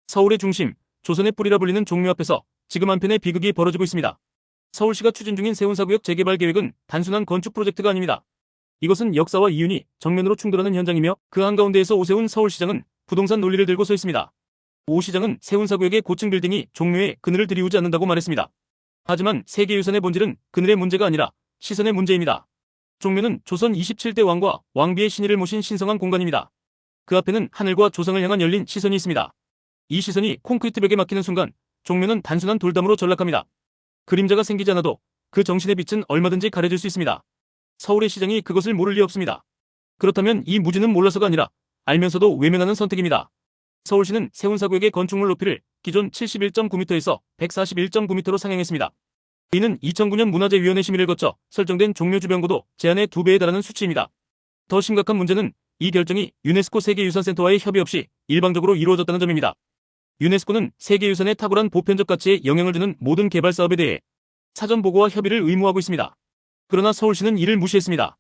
서울의 중심, 조선의 뿌리라 불리는 종묘 앞에서 지금 한편의 비극이 벌어지고 있습니다. 서울시가 추진 중인 세운사구역 재개발 계획은 단순한 건축 프로젝트가 아닙니다. 이것은 역사와 이윤이 정면으로 충돌하는 현장이며 그 한가운데에서 오세훈 서울시장은 부동산 논리를 들고 서 있습니다. 오 시장은 세운사구역의 고층 빌딩이 종묘에 그늘을 들이우지 않는다고 말했습니다. 하지만 세계유산의 본질은 그늘의 문제가 아니라 시선의 문제입니다. 종묘는 조선 27대 왕과 왕비의 신의를 모신 신성한 공간입니다. 그 앞에는 하늘과 조상을 향한 열린 시선이 있습니다. 이 시선이 콘크리트 벽에 막히는 순간 종묘는 단순한 돌담으로 전락합니다. 그림자가 생기지 않아도 그 정신의 빛은 얼마든지 가려질 수 있습니다. 서울의 시장이 그것을 모를 리 없습니다. 그렇다면 이 무지는 몰라서가 아니라 알면서도 외면하는 선택입니다. 서울시는 세운사구역의 건축물 높이를 기존 71.9m에서 141.9m로 상향했습니다. 이는 2009년 문화재위원회 심의를 거쳐 설정된 종묘 주변고도 제한의 2배에 달하는 수치입니다. 더 심각한 문제는 이 결정이 유네스코 세계유산센터와의 협의 없이 일방적으로 이루어졌다는 점입니다. 유네스코는 세계유산의 탁월한 보편적 가치에 영향을 주는 모든 개발 사업에 대해 사전 보고와 협의를 의무화하고 있습니다. 그러나 서울시는 이를 무시했습니다.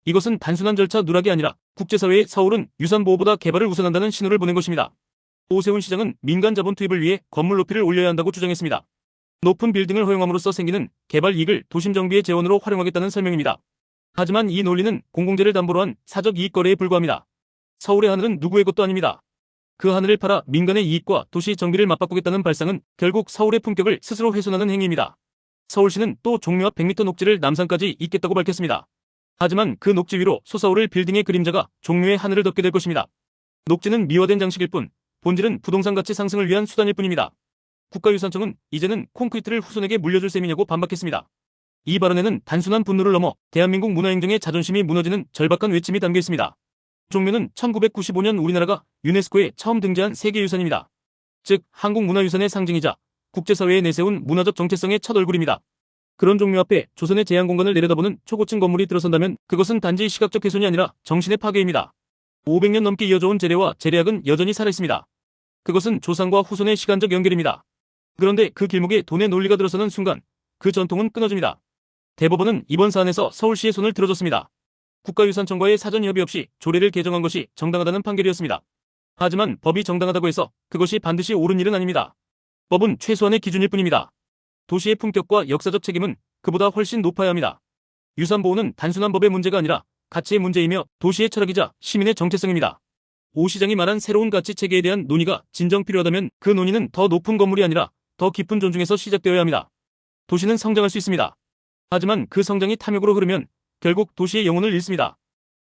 이것은 단순한 절차 누락이 아니라 국제사회에 서울은 유산보호보다 개발을 우선한다는 신호를 보낸 것입니다. 오세훈 시장은 민간 자본 투입을 위해 건물 높이를 올려야 한다고 주장했습니다. 높은 빌딩을 허용함으로써 생기는 개발 이익을 도심 정비의 재원으로 활용하겠다는 설명입니다. 하지만 이 논리는 공공재를 담보로 한 사적 이익 거래에 불과합니다. 서울의 하늘은 누구의 것도 아닙니다. 그 하늘을 팔아 민간의 이익과 도시 정비를 맞바꾸겠다는 발상은 결국 서울의 품격을 스스로 훼손하는 행위입니다. 서울시는 또 종묘 앞 100m 녹지를 남산까지 잇겠다고 밝혔습니다. 하지만 그 녹지 위로 솟아오를 빌딩의 그림자가 종묘의 하늘을 덮게 될 것입니다. 녹지는 미화된 장식일 뿐 본질은 부동산 가치 상승을 위한 수단일 뿐입니다. 국가유산청은 이제는 콘크리트를 후손에게 물려줄 셈이냐고 반박했습니다. 이 발언에는 단순한 분노를 넘어 대한민국 문화행정의 자존심이 무너지는 절박한 외침이 담겨 있습니다. 종묘는 1995년 우리나라가 유네스코에 처음 등재한 세계유산입니다. 즉 한국문화유산의 상징이자 국제사회에 내세운 문화적 정체성의 첫 얼굴입니다. 그런 종묘 앞에 조선의 제한공간을 내려다보는 초고층 건물이 들어선다면 그것은 단지 시각적 훼손이 아니라 정신의 파괴입니다. 500년 넘게 이어져온 재래와 재래학은 여전히 살아있습니다. 그것은 조상과 후손의 시간적 연결입니다. 그런데 그 길목에 돈의 논리가 들어서는 순간 그 전통은 끊어집니다. 대법원은 이번 사안에서 서울시의 손을 들어줬습니다. 국가유산청과의 사전 협의 없이 조례를 개정한 것이 정당하다는 판결이었습니다. 하지만 법이 정당하다고 해서 그것이 반드시 옳은 일은 아닙니다. 법은 최소한의 기준일 뿐입니다. 도시의 품격과 역사적 책임은 그보다 훨씬 높아야 합니다. 유산보호는 단순한 법의 문제가 아니라 가치의 문제이며 도시의 철학이자 시민의 정체성입니다. 오 시장이 말한 새로운 가치 체계에 대한 논의가 진정 필요하다면 그 논의는 더 높은 건물이 아니라 더 깊은 존중에서 시작되어야 합니다. 도시는 성장할 수 있습니다. 하지만 그 성장이 탐욕으로 흐르면 결국 도시의 영혼을 잃습니다.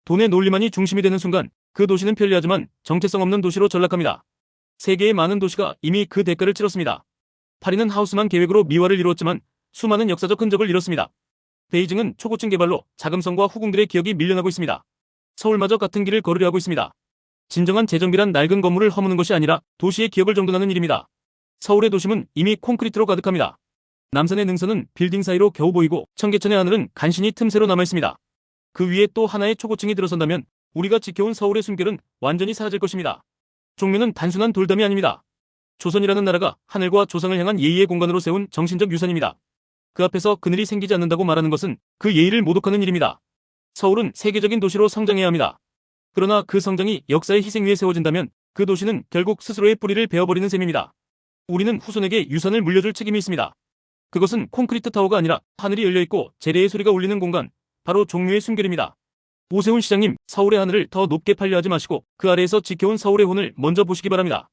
돈의 논리만이 중심이 되는 순간 그 도시는 편리하지만 정체성 없는 도시로 전락합니다. 세계의 많은 도시가 이미 그 대가를 치렀습니다. 파리는 하우스만 계획으로 미화를 이루었지만 수많은 역사적 흔적을 잃었습니다. 베이징은 초고층 개발로 자금성과 후궁들의 기억이 밀려나고 있습니다. 서울마저 같은 길을 걸으려 하고 있습니다. 진정한 재정비란 낡은 건물을 허무는 것이 아니라 도시의 기억을 정돈하는 일입니다. 서울의 도심은 이미 콘크리트로 가득합니다. 남산의 능선은 빌딩 사이로 겨우 보이고 청계천의 하늘은 간신히 틈새로 남아있습니다. 그 위에 또 하나의 초고층이 들어선다면 우리가 지켜온 서울의 숨결은 완전히 사라질 것입니다. 종묘는 단순한 돌담이 아닙니다. 조선이라는 나라가 하늘과 조상을 향한 예의의 공간으로 세운 정신적 유산입니다. 그 앞에서 그늘이 생기지 않는다고 말하는 것은 그 예의를 모독하는 일입니다. 서울은 세계적인 도시로 성장해야 합니다. 그러나 그 성장이 역사의 희생 위에 세워진다면 그 도시는 결국 스스로의 뿌리를 베어버리는 셈입니다. 우리는 후손에게 유산을 물려줄 책임이 있습니다. 그것은 콘크리트 타워가 아니라 하늘이 열려있고 재래의 소리가 울리는 공간, 바로 종묘의 숨결입니다. 오세훈 시장님, 서울의 하늘을 더 높게 팔려 하지 마시고 그 아래에서 지켜온 서울의 혼을 먼저 보시기 바랍니다.